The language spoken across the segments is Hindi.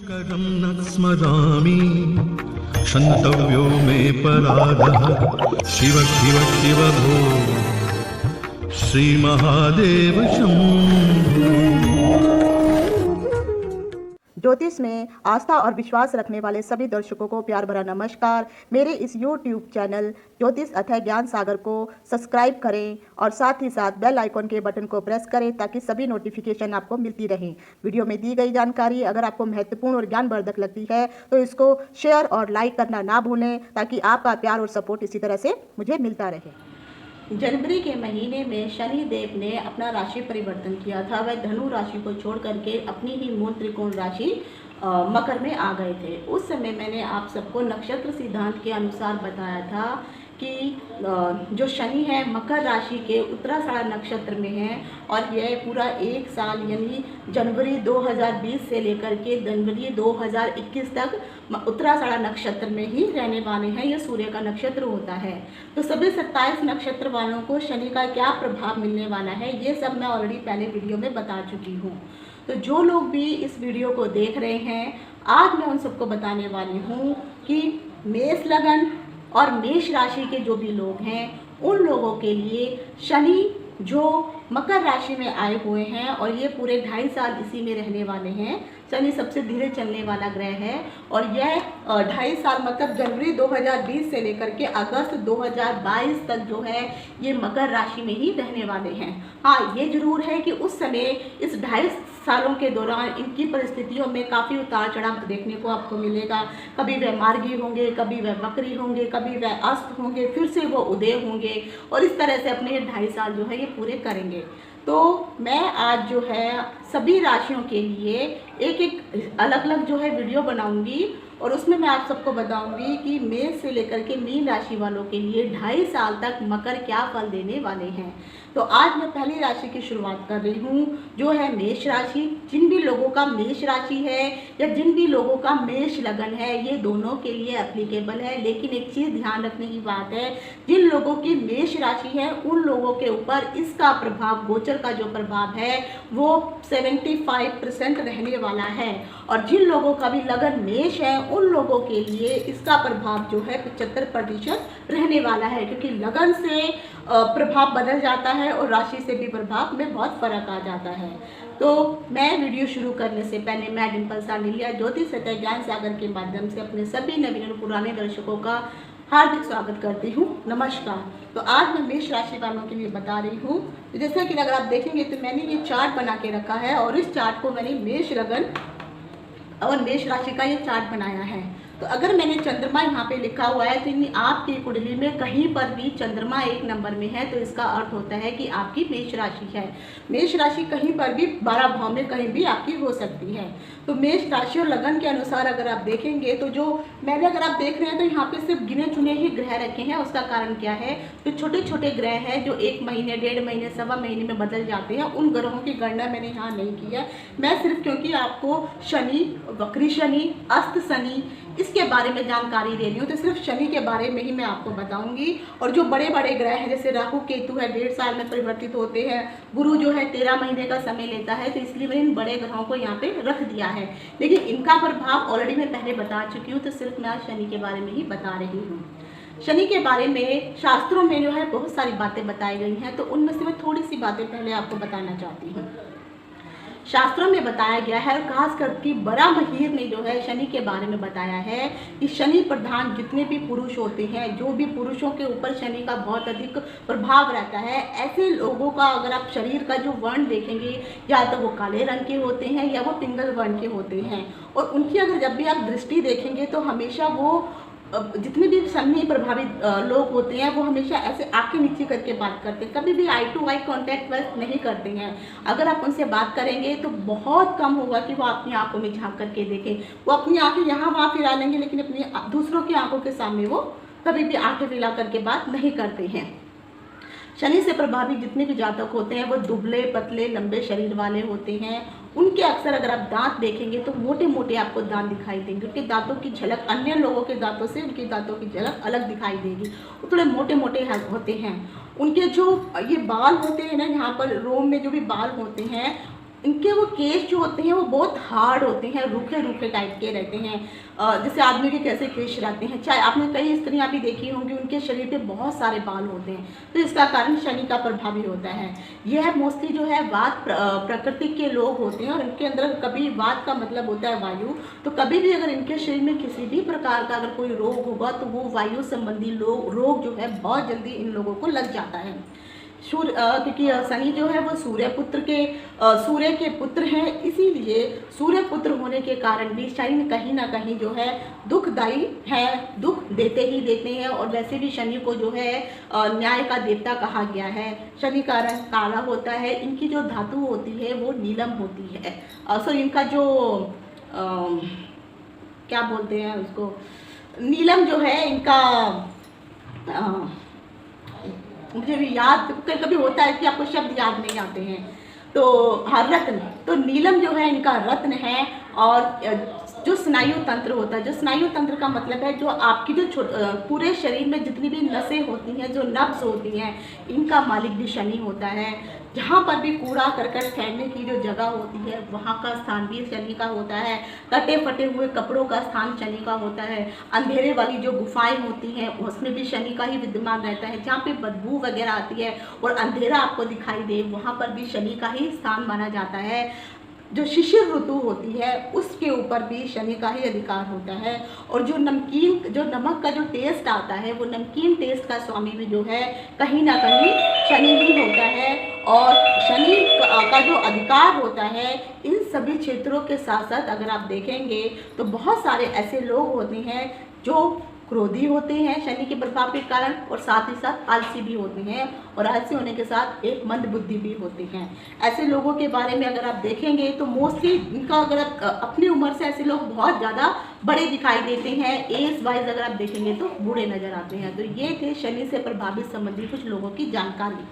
शङ्करं न स्मरामि क्षन्तव्यो मे पराधः शिव शिव शिव भो श्रीमहादेव शम्भो। ज्योतिष में आस्था और विश्वास रखने वाले सभी दर्शकों को प्यार भरा नमस्कार। मेरे इस YouTube चैनल ज्योतिष अथय ज्ञान सागर को सब्सक्राइब करें और साथ ही साथ बेल आइकॉन के बटन को प्रेस करें ताकि सभी नोटिफिकेशन आपको मिलती रहें। वीडियो में दी गई जानकारी अगर आपको महत्वपूर्ण और ज्ञानवर्धक लगती है तो इसको शेयर और लाइक करना ना भूलें ताकि आपका प्यार और सपोर्ट इसी तरह से मुझे मिलता रहे। जनवरी के महीने में शनि देव ने अपना राशि परिवर्तन किया था। वह धनु राशि को छोड़ करके अपनी ही मूल त्रिकोण राशि मकर में आ गए थे। उस समय मैंने आप सबको नक्षत्र सिद्धांत के अनुसार बताया था कि जो शनि है मकर राशि के उत्तराषाढ़ा नक्षत्र में है और यह पूरा एक साल यानी जनवरी 2020 से लेकर के जनवरी 2021 तक उत्तराषाढ़ा नक्षत्र में ही रहने वाले हैं। यह सूर्य का नक्षत्र होता है। तो सभी 27 नक्षत्र वालों को शनि का क्या प्रभाव मिलने वाला है ये सब मैं ऑलरेडी पहले वीडियो में बता चुकी हूँ। तो जो लोग भी इस वीडियो को देख रहे हैं आज मैं उन सबको बताने वाली हूँ कि मेष लगन और मेष राशि के जो भी लोग हैं उन लोगों के लिए शनि जो मकर राशि में आए हुए हैं और ये पूरे 2.5 साल इसी में रहने वाले हैं। शनि सबसे धीरे चलने वाला ग्रह है और यह 2.5 साल मतलब जनवरी 2020 से लेकर के अगस्त 2022 तक जो है ये मकर राशि में ही रहने वाले हैं। हाँ, ये जरूर है कि उस समय इस 2.5 सालों के दौरान इनकी परिस्थितियों में काफ़ी उतार चढ़ाव देखने को आपको मिलेगा। कभी वह मार्गी होंगे, कभी वह वक्री होंगे, कभी वह अस्त होंगे, फिर से वो उदय होंगे और इस तरह से अपने 2.5 साल जो है ये पूरे करेंगे। तो मैं आज जो है सभी राशियों के लिए एक एक अलग अलग जो है वीडियो बनाऊंगी और उसमें मैं आप सबको बताऊंगी कि मेष से लेकर के मीन राशि वालों के लिए 2.5 साल तक मकर क्या फल देने वाले हैं। तो आज मैं पहली राशि की शुरुआत कर रही हूँ जो है मेष राशि। जिन भी लोगों का मेष राशि है या जिन भी लोगों का मेष लगन है ये दोनों के लिए एप्लीकेबल है। लेकिन एक चीज़ ध्यान रखने की बात है, जिन लोगों की मेष राशि है उन लोगों के ऊपर इसका प्रभाव गोचर का जो प्रभाव है वो 75% रहने वाला है और जिन लोगों का भी लगन मेष है उन लोगों के लिए इसका प्रभाव जो है 75% रहने वाला है क्योंकि लगन से प्रभाव बदल जाता है और राशि से भी प्रभाव में बहुत फर्क आ जाता है। तो मैं वीडियो शुरू करने से पहले मैं डिम्पल सानिलिया ज्योतिष अथय ज्ञान सागर के माध्यम से अपने सभी नवीन और पुराने दर्शकों का हार्दिक स्वागत करती हूँ। नमस्कार। तो आज मैं मेष राशि वालों के लिए बता रही हूँ। तो जैसा कि अगर आप देखेंगे तो मैंने ये चार्ट बना के रखा है और इस चार्ट को मैंने मेष लगन और मेष राशि का ये चार्ट बनाया है। तो अगर मैंने चंद्रमा यहाँ पे लिखा हुआ है तो आपकी कुंडली में कहीं पर भी चंद्रमा 1 नंबर में है तो इसका अर्थ होता है कि आपकी मेष राशि है। मेष राशि कहीं पर भी 12 भाव में कहीं भी आपकी हो सकती है। तो मेष राशि और लगन के अनुसार अगर आप देखेंगे तो जो मैंने अगर आप देख रहे हैं तो यहाँ पे सिर्फ गिने चुने ही ग्रह रखे हैं। उसका कारण क्या है, तो छोटे छोटे ग्रह हैं जो 1 महीने 1.5 महीने 1.25 महीने में बदल जाते हैं। उन ग्रहों की गणना मैंने यहाँ नहीं की है। मैं सिर्फ क्योंकि आपको शनि, वक्री शनि, अस्त शनि इसके बारे में जानकारी दे रही हूँ तो सिर्फ शनि के बारे में ही मैं आपको बताऊंगी। और जो बड़े बड़े ग्रह हैं जैसे राहु केतु है 1.5 साल में परिवर्तित होते हैं, गुरु जो है 13 महीने का समय लेता है, तो इसलिए मैंने इन बड़े ग्रहों को यहाँ पे रख दिया है। लेकिन इनका प्रभाव ऑलरेडी मैं पहले बता चुकी हूँ तो सिर्फ मैं आज शनि के बारे में ही बता रही हूँ। शनि के बारे में शास्त्रों में जो है बहुत सारी बातें बताई गई हैं तो उनमें से मैं थोड़ी सी बातें पहले आपको बताना चाहती हूँ। शास्त्रों में बताया गया है, खास करके बड़ा महीर ने जो है शनि के बारे में बताया है कि शनि प्रधान जितने भी पुरुष होते हैं, जो भी पुरुषों के ऊपर शनि का बहुत अधिक प्रभाव रहता है, ऐसे लोगों का अगर आप शरीर का जो वर्ण देखेंगे या तो वो काले रंग के होते हैं या वो पिंगल वर्ण के होते हैं। और उनकी अगर जब भी आप दृष्टि देखेंगे तो हमेशा वो जितने भी शनि प्रभावित लोग होते हैं वो हमेशा ऐसे आंखें नीचे करके बात करते हैं, कभी भी आई टू आई कॉन्टैक्ट वर्क नहीं करते हैं। अगर आप उनसे बात करेंगे तो बहुत कम होगा कि वो अपनी आंखों में झांक करके देखें। वो अपनी आंखें यहाँ वहाँ फिरा लेंगे लेकिन अपनी दूसरों की आंखों के सामने वो कभी भी आंखें फैला करके बात नहीं करते हैं। शनि से प्रभावित जितने भी जातक होते हैं वो दुबले पतले लंबे शरीर वाले होते हैं। उनके अक्सर अगर आप दांत देखेंगे तो मोटे मोटे आपको दांत दिखाई देंगे। उनके दांतों की झलक अन्य लोगों के दांतों से उनके दांतों की झलक अलग दिखाई देगी। वो थोड़े मोटे मोटे होते हैं। उनके जो ये बाल होते हैं ना, यहाँ पर रोम में जो भी बाल होते हैं इनके वो केस जो होते हैं वो बहुत हार्ड होते हैं, रूखे रूखे टाइप के रहते हैं। जैसे आदमी के कैसे केस रहते हैं, चाहे आपने कई स्त्रियां भी देखी होंगी, उनके शरीर पे बहुत सारे बाल होते हैं, तो इसका कारण शनि का प्रभाव ही होता है। यह मोस्टली जो है वात प्रकृति के लोग होते हैं, और इनके अंदर कभी वात का मतलब होता है वायु, तो कभी भी अगर इनके शरीर में किसी भी प्रकार का अगर कोई रोग होगा तो वो वायु संबंधी रोग जो है बहुत जल्दी इन लोगों को लग जाता है। क्योंकि शनि जो है वो सूर्य के पुत्र हैं, इसीलिए सूर्य पुत्र होने के कारण भी शनि कहीं ना कहीं जो है दुखदायी है, दुख देते ही देते हैं। और वैसे भी शनि को जो है न्याय का देवता कहा गया है। शनि का रंग काला होता है, इनकी जो धातु होती है वो नीलम होती है। सॉरी, इनका जो क्या बोलते हैं उसको, नीलम जो है इनका, मुझे भी याद कभी कभी होता है कि आपको शब्द याद नहीं आते हैं, तो हाँ, रत्न, तो नीलम जो है इनका रत्न है। और जो स्नायु तंत्र होता है, जो स्नायु तंत्र का मतलब है जो आपकी जो पूरे शरीर में जितनी भी नसें होती हैं, जो नब्ज होती हैं, इनका मालिक भी शनि होता है। जहाँ पर भी कूड़ा करकट फेंकने की जो जगह होती है वहाँ का स्थान भी शनि का होता है। कटे फटे हुए कपड़ों का स्थान शनि का होता है। अंधेरे वाली जो गुफाएं होती हैं उसमें भी शनि का ही विद्यमान रहता है। जहाँ पे बदबू वगैरह आती है और अंधेरा आपको दिखाई दे, वहाँ पर भी शनि का ही स्थान माना जाता है। जो शिशिर ऋतु होती है उसके ऊपर भी शनि का ही अधिकार होता है। और जो नमक का जो टेस्ट आता है, वो नमकीन टेस्ट का स्वामी भी जो है कहीं ना कहीं शनि ही होता है। और शनि का जो अधिकार होता है इन सभी क्षेत्रों के साथ साथ अगर आप देखेंगे तो बहुत सारे ऐसे लोग होते हैं जो क्रोधी होते हैं शनि के प्रभाव के कारण, और साथ ही साथ आलसी भी होते हैं, और आलसी होने के साथ एक मंद बुद्धि भी होते हैं। ऐसे लोगों के बारे में अगर आप देखेंगे तो मोस्टली इनका, अगर आप अपनी उम्र से ऐसे लोग बहुत ज़्यादा बड़े दिखाई देते हैं, एज वाइज अगर आप देखेंगे तो बूढ़े नजर आते हैं। तो ये थे शनि से प्रभावित संबंधित कुछ लोगों की जानकारी।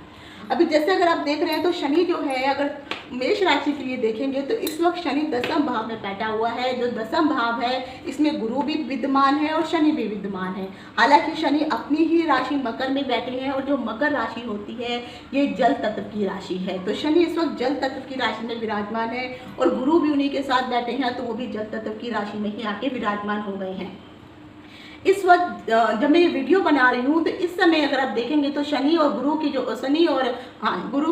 अभी जैसे अगर आप देख रहे हैं तो शनि जो है, अगर मेष राशि के लिए देखेंगे तो इस वक्त शनि दसम भाव में बैठा हुआ है। जो दसम भाव है इसमें गुरु भी विद्यमान है और शनि भी विद्यमान है। हालांकि शनि अपनी ही राशि मकर में बैठे हैं, और जो मकर राशि होती है ये जल तत्व की राशि है। तो शनि इस वक्त जल तत्व की राशि में विराजमान है, और गुरु भी उन्हीं के साथ बैठे हैं, तो वो भी जल तत्व की राशि में ही आके विराजमान हो गए हैं। इस वक्त जब मैं ये वीडियो बना रही हूँ तो इस समय अगर आप देखेंगे तो शनि और गुरु की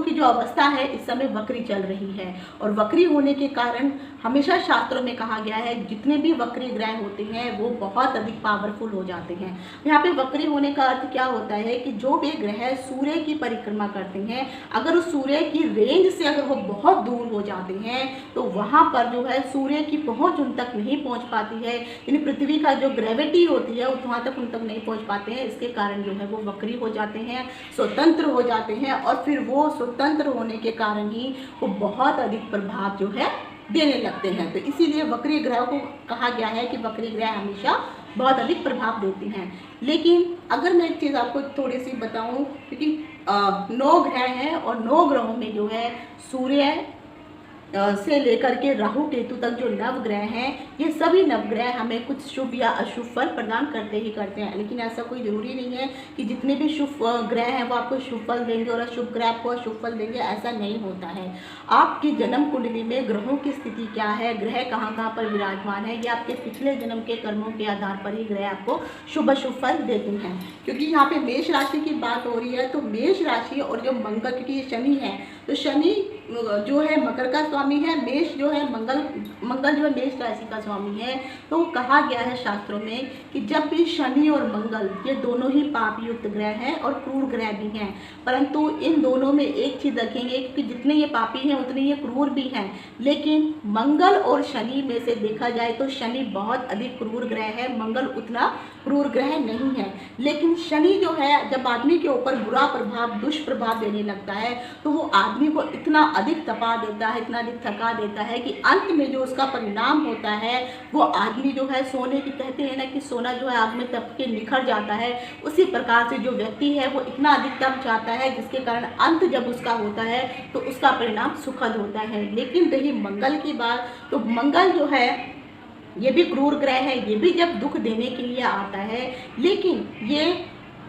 जो अवस्था है इस समय वक्री चल रही है। और वक्री होने के कारण हमेशा शास्त्रों में कहा गया है जितने भी वक्री ग्रह होते हैं वो बहुत अधिक पावरफुल हो जाते हैं। यहाँ पे वक्री होने का अर्थ क्या होता है कि जो भी ग्रह सूर्य की परिक्रमा करते हैं, अगर उस सूर्य की रेंज से अगर वो बहुत दूर हो जाते हैं तो वहाँ पर जो है सूर्य की पहुँच उन तक नहीं पहुँच पाती है, यानी पृथ्वी का जो ग्रेविटी होती है वहाँ तक उन तक नहीं पहुँच पाते हैं। इसके कारण जो है वो वक्री हो जाते हैं, स्वतंत्र हो जाते हैं, और फिर वो स्वतंत्र होने के कारण ही वो बहुत अधिक प्रभाव जो है देने लगते हैं। तो इसीलिए वक्री ग्रह को कहा गया है कि वक्री ग्रह हमेशा बहुत अधिक प्रभाव देते हैं। लेकिन अगर मैं एक चीज़ आपको थोड़ी सी बताऊं, क्योंकि 9 ग्रह हैं और 9 ग्रहों में जो है सूर्य से लेकर के राहु केतु तक जो नवग्रह हैं, ये सभी नवग्रह हमें कुछ शुभ या अशुभ फल प्रदान करते ही करते हैं। लेकिन ऐसा कोई ज़रूरी नहीं है कि जितने भी शुभ ग्रह हैं वो आपको शुभ फल देंगे और अशुभ ग्रह आपको अशुभ फल देंगे, ऐसा नहीं होता है। आपकी जन्म कुंडली में ग्रहों की स्थिति क्या है, ग्रह कहाँ कहाँ पर विराजमान है, ये आपके पिछले जन्म के कर्मों के आधार पर ही ग्रह आपको शुभ अशुभ फल देते हैं। क्योंकि यहाँ पे मेष राशि की बात हो रही है, तो मेष राशि और जो मंगल, क्योंकि ये शनि है, तो शनि जो है मकर का स्वामी है, मेष जो है मंगल जो है मेष राशि का स्वामी है। तो कहा गया है शास्त्रों में कि जब भी शनि और मंगल ये दोनों ही पाप युक्त ग्रह हैं और क्रूर ग्रह भी हैं, परंतु इन दोनों में एक चीज़ रखेंगे कि जितने ये पापी हैं उतने ये क्रूर भी हैं। लेकिन मंगल और शनि में से देखा जाए तो शनि बहुत अधिक क्रूर ग्रह है, मंगल उतना क्रूर ग्रह नहीं है। लेकिन शनि जो है जब आदमी के ऊपर बुरा प्रभाव, दुष्प्रभाव देने लगता है तो वो आदमी को इतना अधिक तपा देता है, इतना अधिक थका देता है कि अंत में जो उसका परिणाम होता है वो आदमी जो है सोने की, कहते हैं ना कि सोना जो है आग में तप के निखर जाता है, उसी प्रकार से जो व्यक्ति है वो इतना अधिक तप जाता है जिसके कारण अंत जब उसका होता है तो उसका परिणाम सुखद होता है। लेकिन रही मंगल की बात, तो मंगल जो है ये भी क्रूर ग्रह है, ये भी जब दुख देने के लिए आता है, लेकिन ये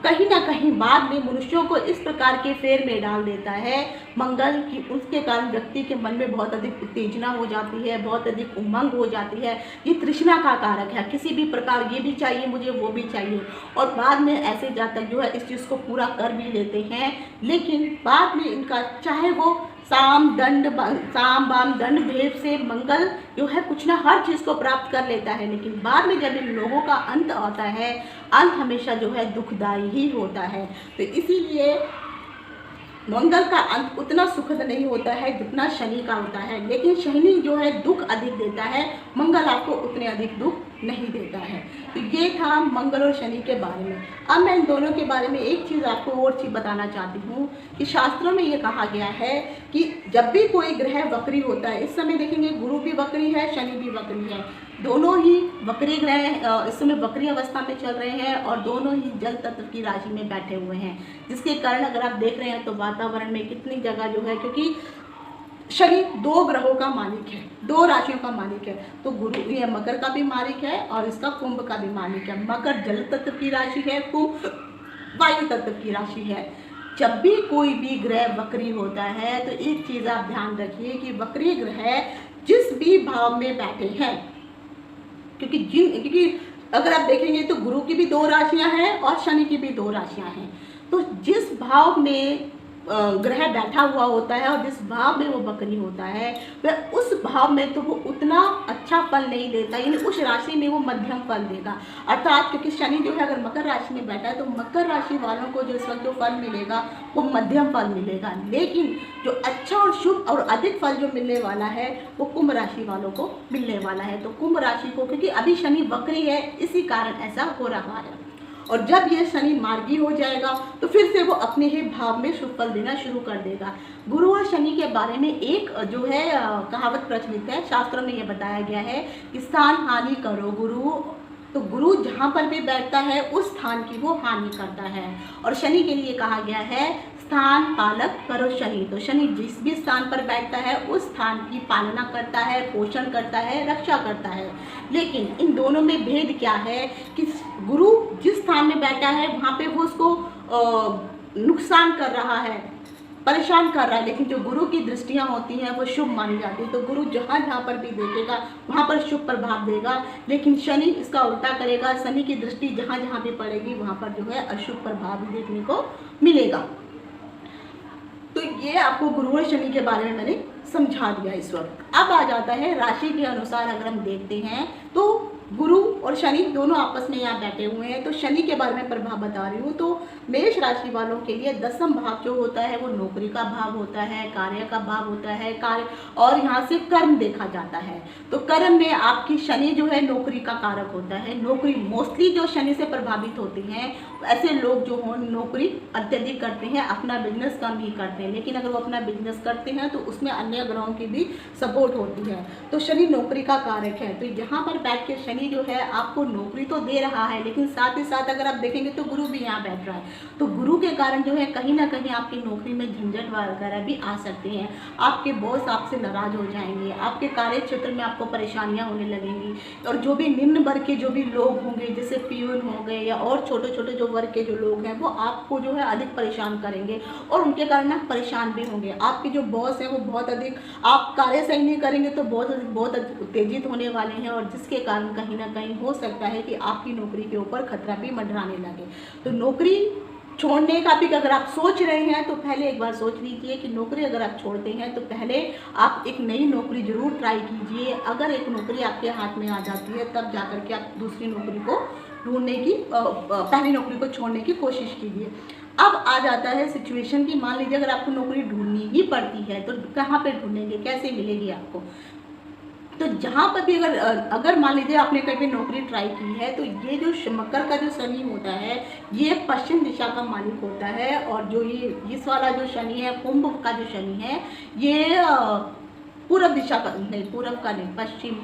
कहीं ना कहीं बाद में मनुष्यों को इस प्रकार के फेर में डाल देता है मंगल की, उसके कारण व्यक्ति के मन में बहुत अधिक उत्तेजना हो जाती है, बहुत अधिक उमंग हो जाती है। ये तृष्णा का कारक है, किसी भी प्रकार ये भी चाहिए मुझे, वो भी चाहिए, और बाद में ऐसे जातक जो है इस चीज़ को पूरा कर भी लेते हैं, लेकिन बाद में इनका चाहे वो साम बाम दंड भेद से मंगल जो है कुछ ना हर चीज़ को प्राप्त कर लेता है, लेकिन बाद में जब इन लोगों का अंत आता है, अंत हमेशा जो है दुखदाई ही होता है। तो इसीलिए मंगल का अंत उतना सुखद नहीं होता है जितना शनि का होता है, लेकिन शनि जो है दुख अधिक देता है, मंगल आपको उतने अधिक दुख नहीं देता है। तो ये था मंगल और शनि के बारे में। अब मैं इन दोनों के बारे में एक चीज़ आपको और चीज़ बताना चाहती हूँ कि शास्त्रों में ये कहा गया है कि जब भी कोई ग्रह वक्री होता है, इस समय देखेंगे गुरु भी वक्री है, शनि भी वक्री है, दोनों ही वक्री ग्रह इस समय वक्री अवस्था में चल रहे हैं और दोनों ही जल तत्व की राशि में बैठे हुए हैं, जिसके कारण अगर आप देख रहे हैं तो वातावरण में कितनी जगह जो है, क्योंकि शनि 2 ग्रहों का मालिक है, 2 राशियों का मालिक है, तो गुरु ये मकर का भी मालिक है और इसका कुंभ का भी मालिक है। मकर जल तत्व की राशि है, कुंभ वायु तत्व की राशि है। जब भी कोई भी ग्रह वक्री होता है तो एक चीज़ आप ध्यान रखिए कि वक्री ग्रह जिस भी भाव में बैठे हैं, क्योंकि अगर आप देखेंगे तो गुरु की भी 2 राशियां हैं और शनि की भी 2 राशियां हैं, तो जिस भाव में ग्रह बैठा हुआ होता है और जिस भाव में वो वक्री होता है, वह उस भाव में तो वो उतना अच्छा फल नहीं देता, यानी उस राशि में वो मध्यम फल देगा। अर्थात क्योंकि शनि जो है अगर मकर राशि में बैठा है तो मकर राशि वालों को जो इस वक्त जो फल मिलेगा वो मध्यम फल मिलेगा, लेकिन जो अच्छा और शुभ और अधिक फल जो मिलने वाला है वो कुंभ राशि वालों को मिलने वाला है। तो कुंभ राशि को, क्योंकि अभी शनि वक्री है, इसी कारण ऐसा हो रहा है, और जब ये शनि मार्गी हो जाएगा तो फिर से वो अपने ही भाव में शुभ फल देना शुरू कर देगा। गुरु और शनि के बारे में एक जो है कहावत प्रचलित है, शास्त्रों में ये बताया गया है कि स्थान हानि करो गुरु, तो गुरु जहाँ पर भी बैठता है उस स्थान की वो हानि करता है, और शनि के लिए कहा गया है स्थान पालक करो शनि, तो शनि जिस भी स्थान पर बैठता है उस स्थान की पालना करता है, पोषण करता है, रक्षा करता है। लेकिन इन दोनों में भेद क्या है कि गुरु जिस स्थान में बैठा है वहाँ पे वो उसको नुकसान कर रहा है, परेशान कर रहा है, लेकिन जो गुरु की दृष्टियाँ होती हैं वो शुभ मानी जाती है, तो गुरु जहाँ जहाँ पर भी देखेगा वहाँ पर शुभ प्रभाव देगा, लेकिन शनि इसका उल्टा करेगा, शनि की दृष्टि जहाँ जहाँ भी पड़ेगी वहाँ पर जो है अशुभ प्रभाव भी देखने को मिलेगा। तो ये आपको गुरु और शनि के बारे में मैंने समझा दिया इस वक्त। अब आ जाता है राशि के अनुसार अगर हम देखते हैं तो गुरु और शनि दोनों आपस में यहाँ बैठे हुए हैं, तो शनि के बारे में प्रभाव बता रही हूँ। तो मेष राशि वालों के लिए 10वां भाव जो होता है वो नौकरी का भाव होता है, कार्य का भाव होता है, कार्य और यहाँ से कर्म देखा जाता है। तो कर्म में आपकी शनि जो है नौकरी का कारक होता है। नौकरी मोस्टली जो शनि से प्रभावित होती हैं ऐसे लोग जो हों नौकरी अत्यधिक करते हैं, अपना बिजनेस कम ही करते हैं, लेकिन अगर वो अपना बिजनेस करते हैं तो उसमें अन्य ग्रहों की भी सपोर्ट होती है। तो शनि नौकरी का कारक है, तो यहाँ पर बैठ के शनि जो है आपको नौकरी तो दे रहा है, लेकिन साथ ही साथ अगर आप देखेंगे तो गुरु भी यहाँ बैठ रहा है, तो गुरु के कारण जो है कहीं ना कहीं आपकी नौकरी में झंझट वगैरह भी आ सकते हैं। आपके बॉस आपसे नाराज हो जाएंगे, आपके कार्य क्षेत्र में आपको परेशानियां होने लगेंगी, और जो भी निम्न वर्ग के जो भी लोग होंगे जैसे पियून हो गए या और छोटे छोटे जो वर्ग के जो लोग हैं वो आपको जो है अधिक परेशान करेंगे और उनके कारण आप परेशान भी होंगे। आपके जो बॉस हैं वो बहुत अधिक, आप कार्य सही नहीं करेंगे तो बहुत उत्तेजित होने वाले हैं, और जिसके कारण कहीं ना कहीं हो सकता है कि आपकी नौकरी के ऊपर खतरा भी मंडराने लगे। तो नौकरी छोड़ने का भी अगर आप सोच रहे हैं तो पहले एक बार सोच लीजिए कि नौकरी अगर आप छोड़ते हैं तो पहले आप एक नई नौकरी जरूर ट्राई कीजिए। अगर एक नौकरी आपके हाथ में आ जाती है तब जाकर के आप दूसरी नौकरी को ढूंढने की, पहली नौकरी को छोड़ने की कोशिश कीजिए। अब आ जाता है सिचुएशन की, मान लीजिए अगर आपको नौकरी ढूंढनी ही पड़ती है तो कहाँ पे ढूंढेंगे, कैसे मिलेगी आपको। तो जहाँ पर भी अगर मान लीजिए आपने कहीं पे नौकरी ट्राई की है तो ये जो मकर का जो शनि होता है ये पश्चिम दिशा का मालिक होता है, और जो ये इस वाला जो शनि है कुंभ का जो शनि है ये पूर्व दिशा का नहीं, पूर्व का नहीं, पश्चिम,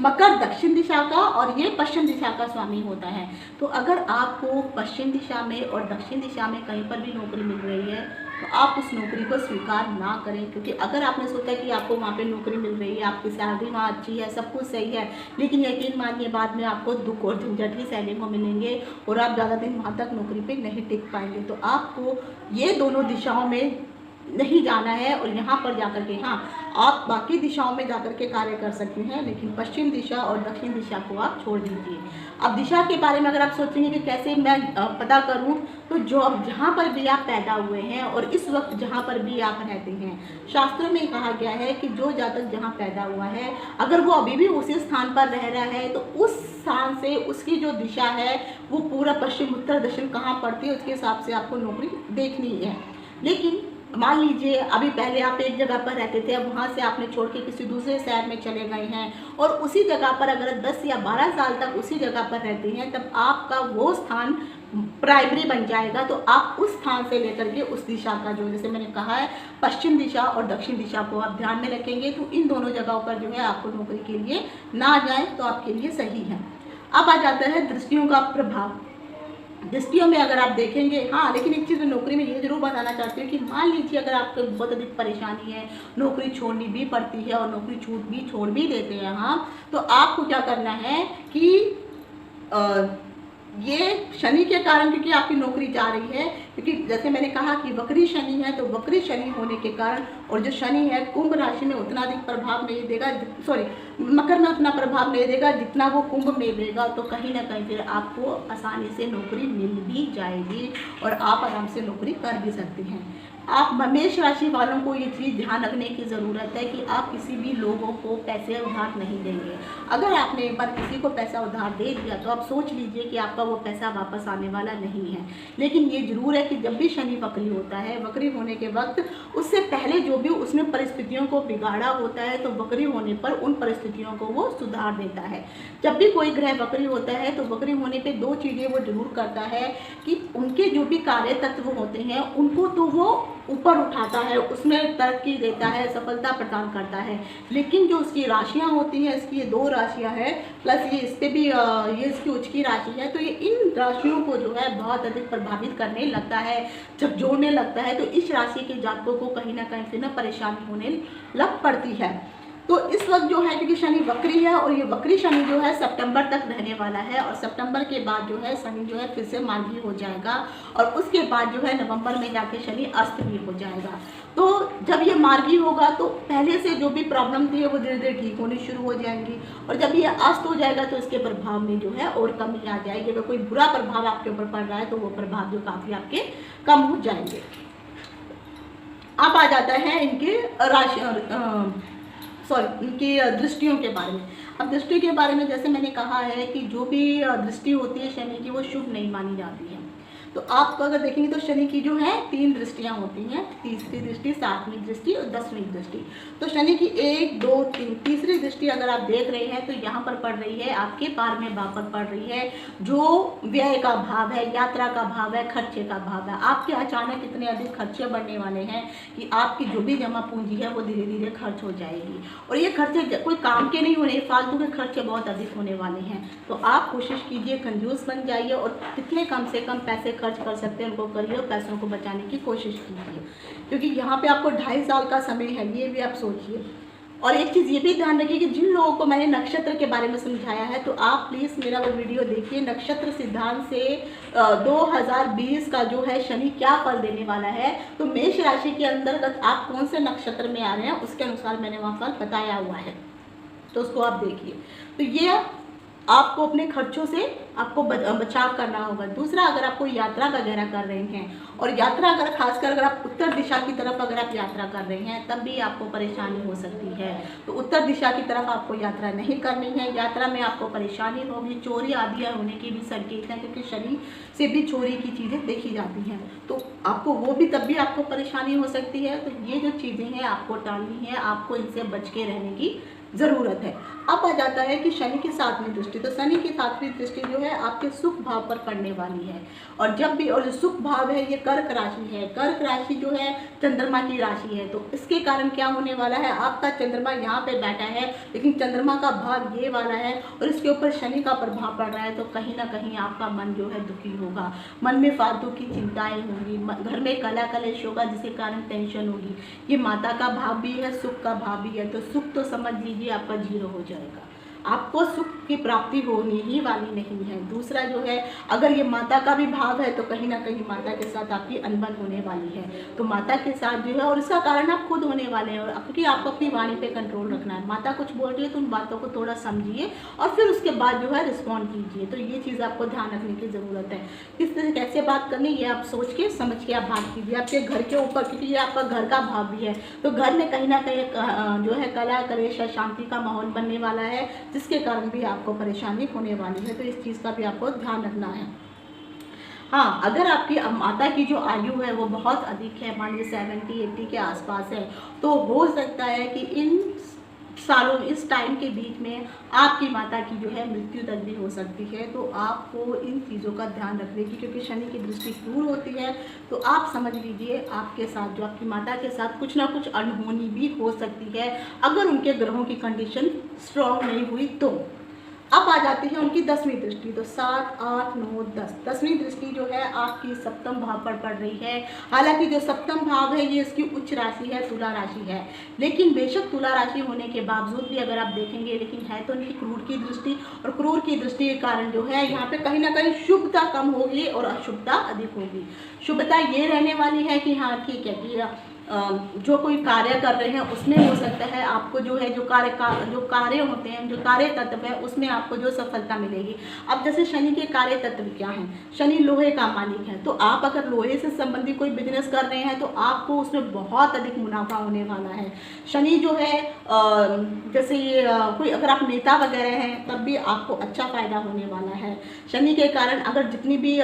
मकर दक्षिण दिशा का और ये पश्चिम दिशा का स्वामी होता है। तो अगर आपको पश्चिम दिशा में और दक्षिण दिशा में कहीं पर भी नौकरी मिल रही है तो आप उस नौकरी को स्वीकार ना करें, क्योंकि अगर आपने सोचा कि आपको वहाँ पे नौकरी मिल रही है, आपकी सैलरी वहाँ अच्छी है, सब कुछ सही है, लेकिन यकीन मानिए बाद में आपको दुख और झंझट ही सहने को मिलेंगे और आप ज़्यादा दिन वहाँ तक नौकरी पे नहीं टिक पाएंगे। तो आपको ये दोनों दिशाओं में नहीं जाना है और यहाँ पर जाकर के, हाँ, आप बाकी दिशाओं में जाकर के कार्य कर सकते हैं, लेकिन पश्चिम दिशा और दक्षिण दिशा को आप छोड़ दीजिए। अब दिशा के बारे में अगर आप सोचेंगे कि कैसे मैं पता करूं, तो जो अब जहाँ पर भी आप पैदा हुए हैं और इस वक्त जहाँ पर भी आप रहते हैं, शास्त्रों में कहा गया है कि जो जातक जहाँ पैदा हुआ है, अगर वो अभी भी उसी स्थान पर रह रहा है, तो उस स्थान से उसकी जो दिशा है वो पूरा पश्चिम उत्तर दक्षिण कहाँ पड़ती है, उसके हिसाब से आपको नौकरी देखनी है। लेकिन मान लीजिए अभी पहले आप एक जगह पर रहते थे, अब वहाँ से आपने छोड़ के किसी दूसरे शहर में चले गए हैं और उसी जगह पर अगर 10 या 12 साल तक उसी जगह पर रहते हैं, तब आपका वो स्थान प्राइमरी बन जाएगा। तो आप उस स्थान से लेकर के उस दिशा का, जो जैसे मैंने कहा है पश्चिम दिशा और दक्षिण दिशा को आप ध्यान में रखेंगे, तो इन दोनों जगहों पर जो है आपको नौकरी के लिए ना जाए तो आपके लिए सही है। अब आ जाता है दृष्टियों का प्रभाव। दृष्टियों में अगर आप देखेंगे, हाँ, लेकिन एक चीज़ मैं नौकरी में ये जरूर बताना चाहती हूँ कि मान लीजिए अगर आपको बहुत अधिक परेशानी है, नौकरी छोड़नी भी पड़ती है और नौकरी छोड़ भी देते हैं, हाँ, तो आपको क्या करना है कि ये शनि के कारण, क्योंकि आपकी नौकरी जा रही है, क्योंकि जैसे मैंने कहा कि वक्री शनि है, तो वक्री शनि होने के कारण, और जो शनि है कुंभ राशि में उतना अधिक प्रभाव नहीं देगा, सॉरी मकर में उतना प्रभाव नहीं देगा जितना वो कुंभ में देगा, तो कहीं ना कहीं फिर आपको आसानी से नौकरी मिल भी जाएगी और आप आराम से नौकरी कर भी सकते हैं। आप मेष राशि वालों को ये चीज़ ध्यान रखने की ज़रूरत है कि आप किसी भी लोगों को पैसे उधार नहीं देंगे। अगर आपने एक बार किसी को पैसा उधार दे दिया तो आप सोच लीजिए कि आपका वो पैसा वापस आने वाला नहीं है। लेकिन ये ज़रूर है कि जब भी शनि वक्री होता है, वक्री होने के वक्त उससे पहले जो भी उसने परिस्थितियों को बिगाड़ा होता है, तो वक्री होने पर उन परिस्थितियों को वो सुधार देता है। जब भी कोई ग्रह वक्री होता है तो वक्री होने पे दो चीज़ें वो जरूर करता है कि उनके जो भी कार्य तत्व होते हैं उनको तो वो ऊपर उठाता है, उसमें तरक्की देता है, सफलता प्रदान करता है। लेकिन जो उसकी राशियां होती हैं, इसकी ये दो राशियां हैं प्लस ये इस पे भी ये इसकी उच्च की राशि है, तो ये इन राशियों को जो है बहुत अधिक प्रभावित करने लगता है। जब जोड़ने लगता है तो इस राशि के जातकों को कहीं ना कहीं से ना परेशानी होने लग पड़ती है। तो इस वक्त जो है, क्योंकि शनि वक्री है और ये वक्री शनि जो है सितंबर तक रहने वाला है, और सितंबर के बाद जो है शनि जो है फिर से मार्गी हो जाएगा और उसके बाद जो है नवंबर में जाके शनि अस्त भी हो जाएगा। तो जब ये मार्गी होगा तो पहले से जो भी प्रॉब्लम थी वो धीरे धीरे ठीक होनी शुरू हो जाएंगी, और जब ये अस्त हो जाएगा तो इसके प्रभाव में जो है और कमी आ जाएगी। अगर कोई बुरा प्रभाव आपके ऊपर पड़ रहा है तो वो प्रभाव जो काफ़ी आपके कम हो जाएंगे। अब आ जाता है इनके राशि इनकी दृष्टियों के बारे में। अब दृष्टि के बारे में जैसे मैंने कहा है कि जो भी दृष्टि होती है शनि की वो शुभ नहीं मानी जाती है। तो आपको अगर देखेंगे तो शनि की जो है 3 दृष्टियां होती हैं, तीसरी दृष्टि, 7वीं दृष्टि और 10वीं दृष्टि। तो शनि की 1, 2, 3 तीसरी दृष्टि अगर आप देख रहे हैं तो यहाँ पर पड़ रही है आपके 12वें भाव पर पड़ रही है, जो व्यय का भाव है, यात्रा का भाव है, खर्चे का भाव है। आपके अचानक इतने अधिक खर्चे बढ़ने वाले हैं कि आपकी जो भी जमा पूंजी है वो धीरे धीरे खर्च हो जाएगी, और ये खर्चे कोई काम के नहीं होने, फालतू के खर्चे बहुत अधिक होने वाले हैं। तो आप कोशिश कीजिए, कंजूस बन जाइए और कितने कम से कम पैसे खर्च कर सकते हैं उनको करिए और पैसों को बचाने की कोशिश कीजिए, क्योंकि यहाँ पे आपको 2.5 साल का समय है, ये भी आप सोचिए। और एक चीज़ ये भी ध्यान रखिए कि जिन लोगों को मैंने नक्षत्र के बारे में समझाया है तो आप प्लीज़ मेरा वो वीडियो देखिए। नक्षत्र सिद्धांत से 2020 का जो है शनि क्या फल देने वाला है, तो मेष राशि के अंतर्गत आप कौन से नक्षत्र में आ रहे हैं उसके अनुसार मैंने वहाँ फल बताया हुआ है, तो उसको आप देखिए। तो ये आपको अपने खर्चों से आपको बचाव करना होगा। दूसरा, अगर आप कोई यात्रा वगैरह कर रहे हैं, और यात्रा अगर खासकर अगर आप उत्तर दिशा की तरफ अगर आप यात्रा कर रहे हैं तब भी आपको परेशानी हो सकती है। तो उत्तर दिशा की तरफ आपको यात्रा नहीं करनी है, यात्रा में आपको परेशानी होगी, चोरी आदि होने के भी संकेत हैं, क्योंकि शनि से भी चोरी की चीज़ें देखी जाती हैं, तो आपको वो भी तब भी आपको परेशानी हो सकती है। तो ये जो चीज़ें हैं आपको टालनी है, आपको इनसे बच के रहने की ज़रूरत है। अब आ जाता है कि शनि की सातवीं दृष्टि। तो शनि की सातवीं दृष्टि जो है आपके सुख भाव पर पड़ने वाली है। और जब भी, और जो सुख भाव है ये कर्क राशि है। कर्क राशि जो है चंद्रमा की राशि है। तो इसके कारण क्या होने वाला है, आपका चंद्रमा यहाँ पे बैठा है लेकिन चंद्रमा का भाव ये वाला है और इसके ऊपर शनि का प्रभाव पड़ रहा है। तो कहीं ना कहीं आपका मन जो है दुखी होगा, मन में फालतू की चिंताएं होंगी, घर में कला कलेश होगा जिसके कारण टेंशन होगी। ये माता का भाव भी है, सुख का भाव भी है। तो सुख तो समझ लीजिए आपका 0 हो जाएगा, आपको सुख की प्राप्ति होने ही वाली नहीं है। दूसरा जो है, अगर ये माता का भी भाव है तो कहीं ना कहीं माता के साथ आपकी अनबन होने वाली है। तो माता के साथ जो है, और इसका कारण आप खुद होने वाले हैं। और क्योंकि आपको अपनी वाणी पे कंट्रोल रखना है। माता कुछ बोल रही है तो उन बातों को थोड़ा समझिए और फिर उसके बाद जो है रिस्पॉन्ड कीजिए। तो ये चीज़ आपको ध्यान रखने की ज़रूरत है। किस तरह कैसे बात करनी ये आप सोच के समझ के आप बात कीजिए आपके घर के ऊपर, क्योंकि ये आपका घर का भाव भी है। तो घर में कहीं ना कहीं जो है कला कलेश या शांति का माहौल बनने वाला है, जिसके कारण भी आपको परेशानी होने वाली है। तो इस चीज़ का भी आपको ध्यान रखना है। हाँ, अगर आपकी माता की जो आयु है वो बहुत अधिक है, मान लीजिए 70-80 के आसपास है, तो हो सकता है कि इन सालों, इस टाइम के बीच में आपकी माता की जो है मृत्यु तक भी हो सकती है। तो आपको इन चीज़ों का ध्यान रखने की, क्योंकि शनि की दृष्टि क्रूर होती है। तो आप समझ लीजिए आपके साथ, जो आपकी माता के साथ कुछ ना कुछ अनहोनी भी हो सकती है अगर उनके ग्रहों की कंडीशन स्ट्रॉन्ग नहीं हुई तो। अब आ जाती है उनकी 10वीं दृष्टि। तो 7, 8, 9, 10, 10वीं दृष्टि जो है आपकी सप्तम भाव पर पड़ रही है। हालांकि जो सप्तम भाव है ये इसकी उच्च राशि है, तुला राशि है। लेकिन बेशक तुला राशि होने के बावजूद भी अगर आप देखेंगे, लेकिन है तो उनकी क्रूर की दृष्टि, और क्रूर की दृष्टि के कारण जो है यहाँ पे कहीं ना कहीं शुभता कम होगी और अशुभता अधिक होगी। शुभता ये रहने वाली है कि हाँ ठीक है कि जो कोई कार्य कर रहे हैं उसमें हो सकता है आपको जो है जो कार्य होते हैं, जो कार्य तत्व है उसमें आपको जो सफलता मिलेगी। अब जैसे शनि के कार्य तत्व क्या हैं, शनि लोहे का मालिक है। तो आप अगर लोहे से संबंधित कोई बिजनेस कर रहे हैं तो आपको उसमें बहुत अधिक मुनाफा होने वाला है। शनि जो है जैसे ये कोई अगर आप नेता वगैरह हैं तब भी आपको अच्छा फायदा होने वाला है। शनि के कारण अगर जितनी भी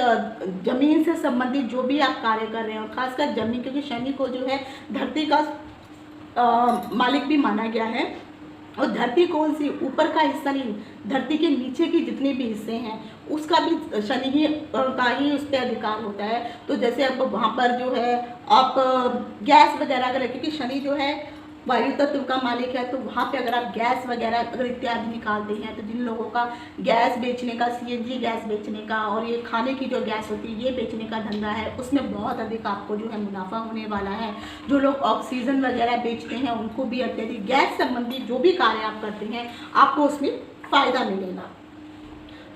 जमीन से संबंधित जो भी आप कार्य कर रहे हैं, और खासकर जमीन, क्योंकि शनि को जो है धरती का मालिक भी माना गया है। और धरती कौन सी, ऊपर का हिस्सा नहीं, धरती के नीचे की जितने भी हिस्से हैं उसका भी शनि ही का ही उस पर अधिकार होता है। तो जैसे अब वहाँ पर जो है आप गैस वगैरह अगर, क्योंकि शनि जो है वायु तत्व का मालिक है, तो वहाँ पे अगर आप गैस वगैरह अगर इत्यादि निकालते हैं तो जिन लोगों का गैस बेचने का, सीएनजी गैस बेचने का और ये खाने की जो गैस होती है ये बेचने का धंधा है, उसमें बहुत अधिक आपको जो है मुनाफा होने वाला है। जो लोग ऑक्सीजन वगैरह बेचते हैं उनको भी अत्यधिक गैस संबंधी जो भी कार्य आप करते हैं आपको उसमें फ़ायदा मिलेगा।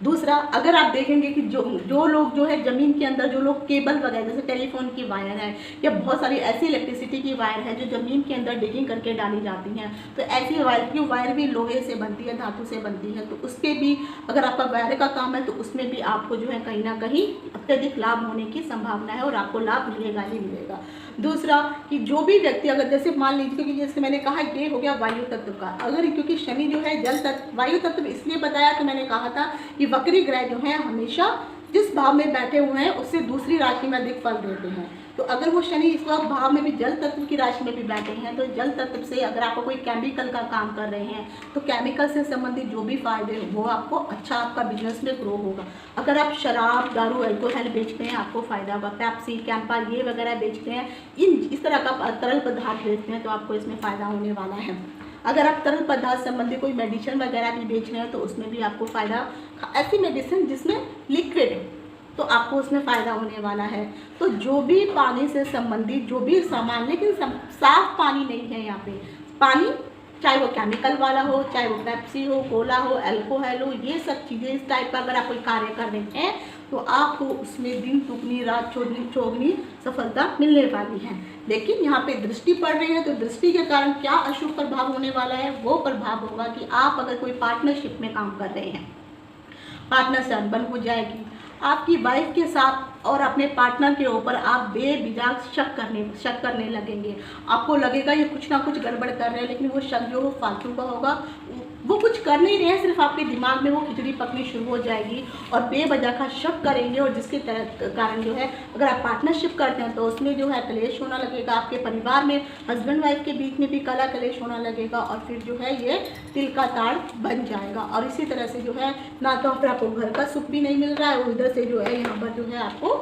दूसरा, अगर आप देखेंगे कि जो लोग जो है ज़मीन के अंदर जो लोग केबल वगैरह, जैसे टेलीफोन की वायर है या बहुत सारी ऐसी इलेक्ट्रिसिटी की वायर है जो ज़मीन के अंदर डिगिंग करके डाली जाती हैं, तो ऐसी वायर की वायर भी लोहे से बनती है, धातु से बनती है। तो उसके भी अगर आपका वायर का काम है तो उसमें भी आपको जो है कहीं ना कहीं अत्यधिक लाभ होने की संभावना है और आपको लाभ मिलेगा ही मिलेगा। दूसरा कि जो भी व्यक्ति अगर जैसे मान लीजिए कि जैसे मैंने कहा ये हो गया वायु तत्व का, अगर क्योंकि शनि जो है जल तत्व, वायु तत्व इसलिए बताया कि मैंने कहा था कि वक्री ग्रह जो है हमेशा जिस भाव में बैठे हुए हैं उससे दूसरी राशि में अधिक फल देते हैं। तो अगर वो शनि इस भाव में भी जल तत्व की राशि में भी बैठे हैं तो जल तत्व से अगर आप कोई केमिकल का काम कर रहे हैं तो केमिकल से संबंधित जो भी फायदे वो आपको अच्छा, आपका बिजनेस में ग्रो होगा। अगर आप शराब, दारू, अल्कोहल बेचते हैं आपको फ़ायदा होगा। पेप्सी, कैंपा ये वगैरह बेचते हैं, इस तरह का तरल पदार्थ बेचते हैं तो आपको इसमें फ़ायदा होने वाला है। अगर आप तरल पदार्थ संबंधी कोई मेडिसिन वगैरह भी बेच रहे हैं तो उसमें भी आपको फ़ायदा, ऐसी मेडिसिन जिसमें लिक्विड तो आपको उसमें फ़ायदा होने वाला है। तो जो भी पानी से संबंधित जो भी सामान, लेकिन साफ पानी नहीं है यहाँ पे, पानी चाहे वो केमिकल वाला हो, चाहे वो पेप्सी हो, कोला हो, अल्कोहल हो, ये सब चीज़ें इस टाइप का अगर आप कोई कार्य कर रहे हैं तो आपको उसमें दिन दुगनी रात चौगनी सफलता मिलने वाली है। लेकिन यहाँ पे दृष्टि पड़ रही है तो दृष्टि के कारण क्या अशुभ प्रभाव होने वाला है, वो प्रभाव होगा कि आप अगर कोई पार्टनरशिप में काम कर रहे हैं, पार्टनर से अनबन हो जाएगी। आपकी वाइफ के साथ और अपने पार्टनर के ऊपर आप बेबिजाग शक करने लगेंगे। आपको लगेगा ये कुछ ना कुछ गड़बड़ कर रहे हैं, लेकिन वो शक जो हो फालतू का होगा, वो कुछ कर नहीं रहे हैं, सिर्फ आपके दिमाग में वो खिचड़ी पकनी शुरू हो जाएगी और बेवजह का शक करेंगे, और जिसके कारण जो है अगर आप पार्टनरशिप करते हैं तो उसमें जो है कलेश होना लगेगा, आपके परिवार में हस्बैंड वाइफ के बीच में भी कला कलेश होना लगेगा, और फिर जो है ये तिल का ताड़ बन जाएगा। और इसी तरह से जो है ना तो फिर आपको घर का सुख भी नहीं मिल रहा है, उधर से जो है यहाँ पर जो है आपको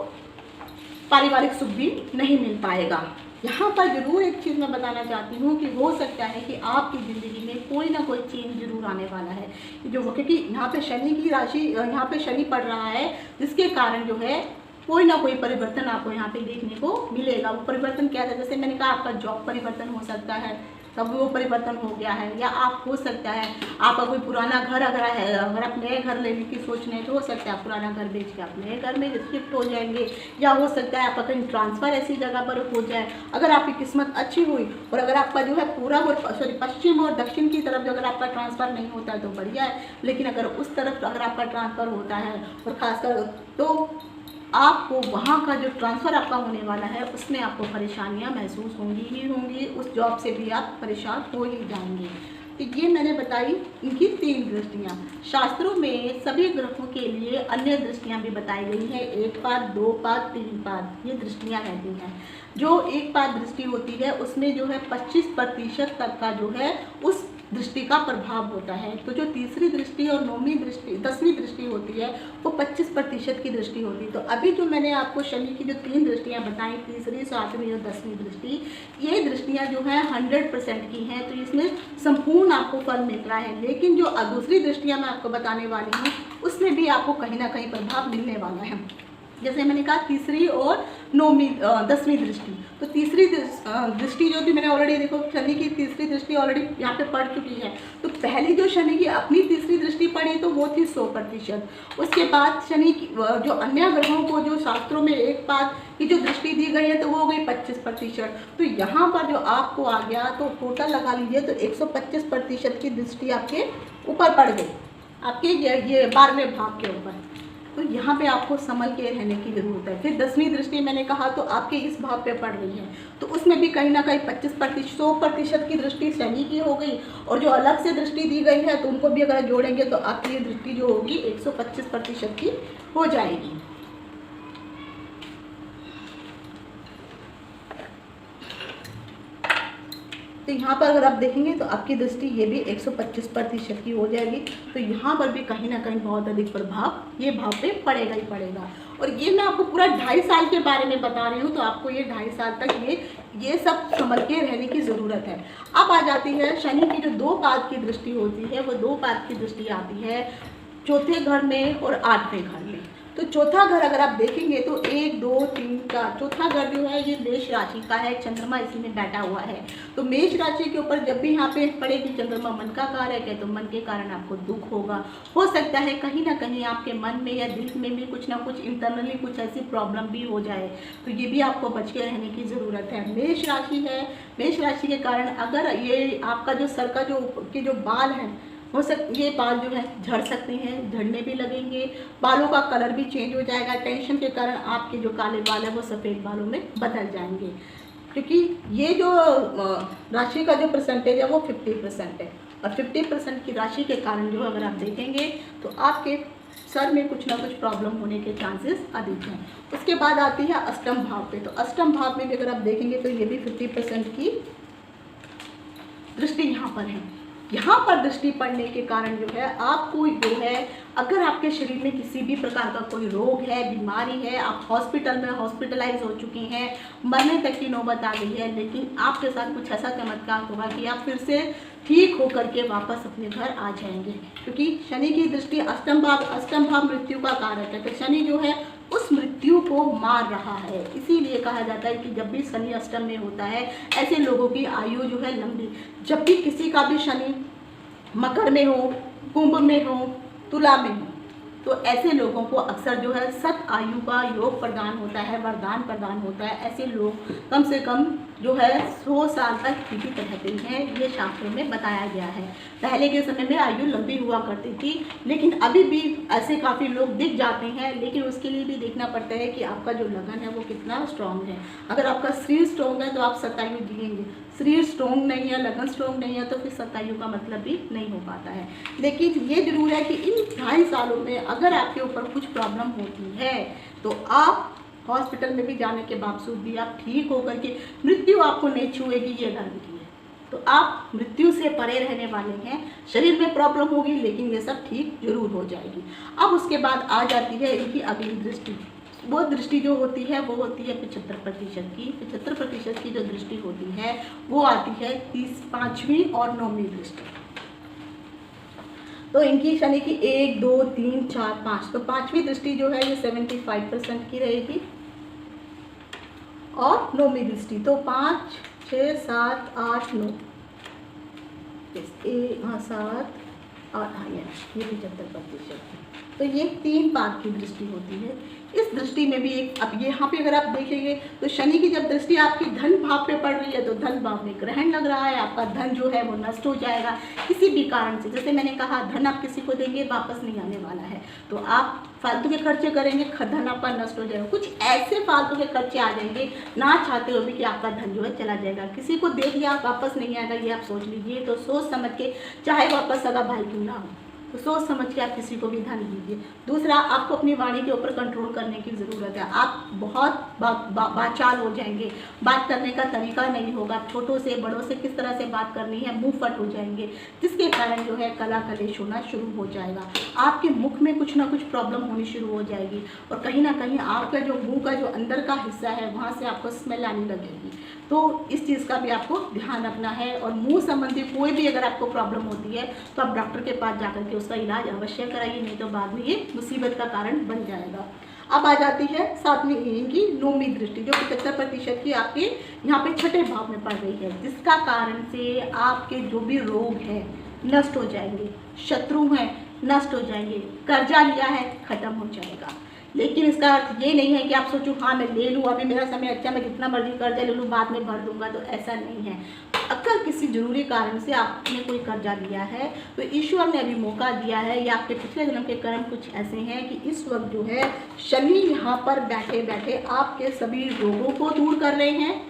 पारिवारिक सुख भी नहीं मिल पाएगा। यहाँ पर जरूर एक चीज़ मैं बताना चाहती हूँ कि हो सकता है कि आपकी ज़िंदगी में कोई ना कोई चेंज जरूर आने वाला है, जो क्योंकि यहाँ पे शनि की राशि, यहाँ पे शनि पड़ रहा है, जिसके कारण जो है कोई ना कोई परिवर्तन आपको यहाँ पे देखने को मिलेगा। वो परिवर्तन क्या है, जैसे मैंने कहा आपका जॉब परिवर्तन हो सकता है, तब वो परिवर्तन हो गया है, या आप हो सकता है आपका कोई पुराना घर अगर है, अगर आप नए घर लेने की सोच रहे हैं तो हो सकता है आप पुराना घर बेच के आप नए घर में शिफ्ट हो जाएंगे, या हो सकता है आपका कहीं ट्रांसफ़र ऐसी जगह पर हो जाए। अगर आपकी किस्मत अच्छी हुई और अगर आपका जो है पूरा पश्चिम और दक्षिण की तरफ जो अगर आपका ट्रांसफ़र नहीं होता है तो बढ़िया है, लेकिन अगर उस तरफ अगर आपका ट्रांसफ़र होता है और ख़ासकर तो आपको वहाँ का जो ट्रांसफ़र आपका होने वाला है उसमें आपको परेशानियाँ महसूस होंगी ही होंगी, उस जॉब से भी आप परेशान हो ही जाएंगे। तो ये मैंने बताई इनकी 3 दृष्टियाँ। शास्त्रों में सभी ग्रहों के लिए अन्य दृष्टियाँ भी बताई गई हैं, 1 पाद, 2 पाद, 3 पाद, ये दृष्टियाँ रहती हैं। जो 1 पाद दृष्टि होती है उसमें जो है 25% तक का जो है उस दृष्टि का प्रभाव होता है। तो जो तीसरी दृष्टि और 9वीं दृष्टि 10वीं दृष्टि होती है वो 25% की दृष्टि होती है। तो अभी जो मैंने आपको शनि की जो 3 दृष्टियां बताई, तीसरी, 7वीं और 10वीं दृष्टि, ये दृष्टियां जो है 100% की हैं, तो इसमें संपूर्ण आपको फल मिल रहा है। लेकिन जो दूसरी दृष्टियाँ मैं आपको बताने वाली हूँ उसमें भी आपको कहीं ना कहीं प्रभाव मिलने वाला है। जैसे मैंने कहा तीसरी और 10वीं दृष्टि, तो तीसरी दृष्टि जो थी मैंने ऑलरेडी देखो शनि की तीसरी दृष्टि ऑलरेडी यहाँ पे पड़ चुकी है। तो पहली जो शनि की अपनी तीसरी दृष्टि पड़ी तो वो थी 100%। उसके बाद शनि की जो अन्य ग्रहों को जो शास्त्रों में 1 पाद की जो दृष्टि दी गई है तो वो हो गई 25%। तो यहाँ पर जो आपको आ गया तो टोटल लगा लीजिए तो 125% की दृष्टि आपके ऊपर पड़ गई, आपके ये 12वें भाव के ऊपर। तो यहाँ पे आपको संभल के रहने की ज़रूरत है। फिर 10वीं दृष्टि मैंने कहा तो आपके इस भाव पे पड़ रही है, तो उसमें भी कहीं ना कहीं 100% की दृष्टि शनि की हो गई, और जो अलग से दृष्टि दी गई है तो उनको भी अगर जोड़ेंगे तो आपकी ये दृष्टि जो होगी 125% की हो जाएगी। तो यहाँ पर अगर आप देखेंगे तो आपकी दृष्टि ये भी 125% की हो जाएगी। तो यहाँ पर भी कहीं ना कहीं बहुत अधिक प्रभाव ये भाव पे पड़ेगा ही पड़ेगा। और ये मैं आपको पूरा 2.5 साल के बारे में बता रही हूँ, तो आपको ये 2.5 साल तक ये सब संभल के रहने की ज़रूरत है। अब आ जाती है शनि की जो 2 पाद की दृष्टि होती है, वो 2 पाद की दृष्टि आती है 4थे घर में और 8वें घर में। तो चौथा घर अगर आप देखेंगे तो 1, 2, 3, 4, चौथा घर जो है ये मेष राशि का है, चंद्रमा इसी में बैठा हुआ है। तो मेष राशि के ऊपर जब भी यहाँ पे पड़ेगी चंद्रमा मन का कारक है, तो मन के कारण आपको दुख होगा। हो सकता है कहीं ना कहीं आपके मन में या दिल में भी कुछ ना कुछ इंटरनली कुछ ऐसी प्रॉब्लम भी हो जाए, तो ये भी आपको बच के रहने की ज़रूरत है। मेष राशि है, मेष राशि के कारण अगर ये आपका जो सर का जो बाल है हो ये बाल जो है झड़ सकते हैं, झड़ने भी लगेंगे, बालों का कलर भी चेंज हो जाएगा। टेंशन के कारण आपके जो काले बाल है वो सफ़ेद बालों में बदल जाएंगे, क्योंकि ये जो राशि का जो परसेंटेज है वो 50% है, और 50% की राशि के कारण जो अगर आप देखेंगे तो आपके सर में कुछ ना कुछ प्रॉब्लम होने के चांसेस अधिक हैं। उसके बाद आती है अष्टम भाव पे, तो अष्टम भाव में भी अगर आप देखेंगे तो ये भी 50% की दृष्टि यहाँ पर है। यहाँ पर दृष्टि पड़ने के कारण जो है आपको जो है अगर आपके शरीर में किसी भी प्रकार का कोई रोग है, बीमारी है, आप हॉस्पिटल में हॉस्पिटलाइज हो चुकी हैं, मरने तक की नौबत आ गई है, लेकिन आपके साथ कुछ ऐसा चमत्कार होगा कि आप फिर से ठीक होकर के वापस अपने घर आ जाएंगे, क्योंकि शनि की दृष्टि अष्टम भाव मृत्यु का कारक है। तो शनि जो है उस मृत्यु को मार रहा है, इसीलिए कहा जाता है कि जब भी शनि अष्टम में होता है ऐसे लोगों की आयु जो है लंबी। जब भी किसी का भी शनि मकर में हो, कुंभ में हो, तुला में हो, तो ऐसे लोगों को अक्सर जो है सत आयु का योग प्रदान होता है, वरदान प्रदान होता है। ऐसे लोग कम से कम जो है 100 साल तक जीवित रहते हैं, ये शास्त्रों में बताया गया है। पहले के समय में आयु लंबी हुआ करती थी, लेकिन अभी भी ऐसे काफ़ी लोग दिख जाते हैं, लेकिन उसके लिए भी देखना पड़ता है कि आपका जो लगन है वो कितना स्ट्रॉन्ग है। अगर आपका शरीर स्ट्रॉन्ग है तो आप शतायु जिएंगे, शरीर स्ट्रॉन्ग नहीं है, लगन स्ट्रॉन्ग नहीं है, तो फिर शतायु का मतलब भी नहीं हो पाता है। लेकिन ये जरूर है कि इन 2.5 सालों में अगर आपके ऊपर कुछ प्रॉब्लम होती है तो आप हॉस्पिटल में भी जाने के बावजूद भी आप ठीक होकर के मृत्यु आपको नहीं छुएगी, ये गारंटी है। तो आप मृत्यु से परे रहने वाले हैं। शरीर में प्रॉब्लम होगी लेकिन ये सब ठीक जरूर हो जाएगी। अब उसके बाद आ जाती है इनकी अगली दृष्टि। वो दृष्टि जो होती है वो होती है 75% की। 75% की जो दृष्टि होती है वो आती है 5वीं और 9वीं दृष्टि। तो इनकी शनि की 1, 2, 3, 4, 5, तो 5वीं दृष्टि जो है ये 75% की रहेगी और 9वीं दृष्टि तो 5, 6, 7, 8, 9, 7 और ये 75%। तो ये 3 पाद की दृष्टि होती है। इस दृष्टि में भी एक, अब यहाँ पे अगर आप देखेंगे तो शनि की जब दृष्टि आपकी धन भाव पे पड़ रही है तो धन भाव में ग्रहण लग रहा है, आपका धन जो है वो नष्ट हो जाएगा किसी भी कारण से। जैसे मैंने कहा, धन आप किसी को देंगे वापस नहीं आने वाला है, तो आप फालतू के खर्चे करेंगे, धन आपका नष्ट हो जाएगा। कुछ ऐसे फालतू के खर्चे आ जाएंगे ना चाहते हुए भी कि आपका धन जो है चला जाएगा। किसी को दे दिया वापस नहीं आएगा, ये आप सोच लीजिए। तो सोच समझ के, चाहे वो आपका सगा भाई क्यों ना हो, तो सोच समझ के आप किसी को भी धन दीजिए। दूसरा, आपको अपनी वाणी के ऊपर कंट्रोल करने की ज़रूरत है। आप बहुत बाचाल हो जाएंगे, बात करने का तरीका नहीं होगा, छोटों से बड़ों से किस तरह से बात करनी है, मुंह फट हो जाएंगे, जिसके कारण जो है कला कलेश होना शुरू हो जाएगा। आपके मुख में कुछ ना कुछ प्रॉब्लम होनी शुरू हो जाएगी और कहीं ना कहीं आपका जो मुँह का जो अंदर का हिस्सा है वहाँ से आपको स्मेल आने लगेगी। तो इस चीज़ का भी आपको ध्यान रखना है। और मुंह संबंधी कोई भी अगर आपको प्रॉब्लम होती है तो आप डॉक्टर के पास जाकर के उसका इलाज अवश्य कराइए, नहीं तो बाद में ये मुसीबत का कारण बन जाएगा। अब आ जाती है 7वीं इनकी 9वीं दृष्टि, जो 75% की आपके यहाँ पे 6ठे भाव में पड़ रही है, जिसका कारण से आपके जो भी रोग हैं नष्ट हो जाएंगे, शत्रु हैं नष्ट हो जाएंगे, कर्जा लिया है खत्म हो जाएगा। लेकिन इसका अर्थ ये नहीं है कि आप सोचो हाँ मैं ले लूँ, अभी मेरा समय अच्छा, मैं जितना मर्जी कर्जा ले लूँ बाद में भर दूंगा, तो ऐसा नहीं है। अगर किसी जरूरी कारण से आपने कोई कर्जा लिया है तो ईश्वर ने अभी मौका दिया है, या आपके पिछले जन्म के कर्म कुछ ऐसे हैं कि इस वक्त जो है शनि यहाँ पर बैठे बैठे आपके सभी रोगों को दूर कर रहे हैं,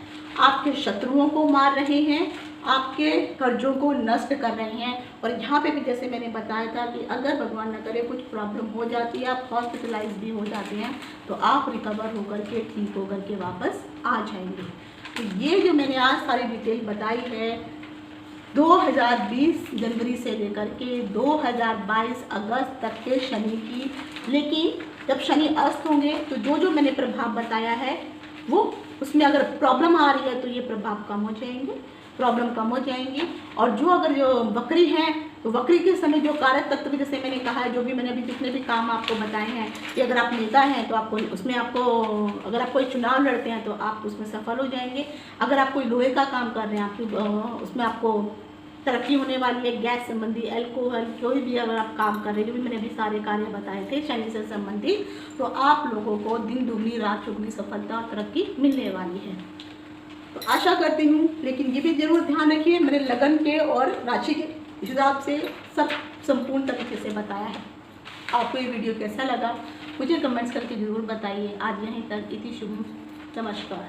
आपके शत्रुओं को मार रहे हैं, आपके कर्जों को नष्ट कर रहे हैं। और यहाँ पे भी जैसे मैंने बताया था कि अगर भगवान न करे कुछ प्रॉब्लम हो जाती है, आप हॉस्पिटलाइज भी हो जाते हैं, तो आप रिकवर होकर के ठीक होकर के वापस आ जाएंगे। तो ये जो मैंने आज सारी डिटेल बताई है 2020 जनवरी से लेकर के 2022 अगस्त तक के शनि की, लेकिन जब शनि अस्त होंगे तो जो जो मैंने प्रभाव बताया है वो उसमें अगर प्रॉब्लम आ रही है तो ये प्रभाव कम हो जाएंगे, प्रॉब्लम कम हो जाएंगी। और जो अगर जो वक्री हैं तो वक्री के समय जो कारक तत्व, जैसे मैंने कहा है, जो भी मैंने अभी जितने भी काम आपको बताए हैं कि अगर आप नेता हैं तो आपको उसमें अगर आप कोई चुनाव लड़ते हैं तो आप उसमें सफल हो जाएंगे। अगर आप कोई लोहे का काम कर रहे हैं आपकी उसमें आपको तरक्की होने वाली है। गैस संबंधी, अल्कोहल, कोई भी अगर आप काम कर रहे हैं, जो भी मैंने अभी सारे कार्य बताए थे शनि से संबंधित, तो आप लोगों को दिन दुगनी रात चौगुनी सफलता और तरक्की मिलने वाली है। तो आशा करती हूँ, लेकिन ये भी जरूर ध्यान रखिए मेरे लगन के और राशि के हिसाब से सब संपूर्ण तरीके से बताया है। आपको ये वीडियो कैसा लगा मुझे कमेंट्स करके जरूर बताइए। आज यहीं तक, इति शुभम, नमस्कार।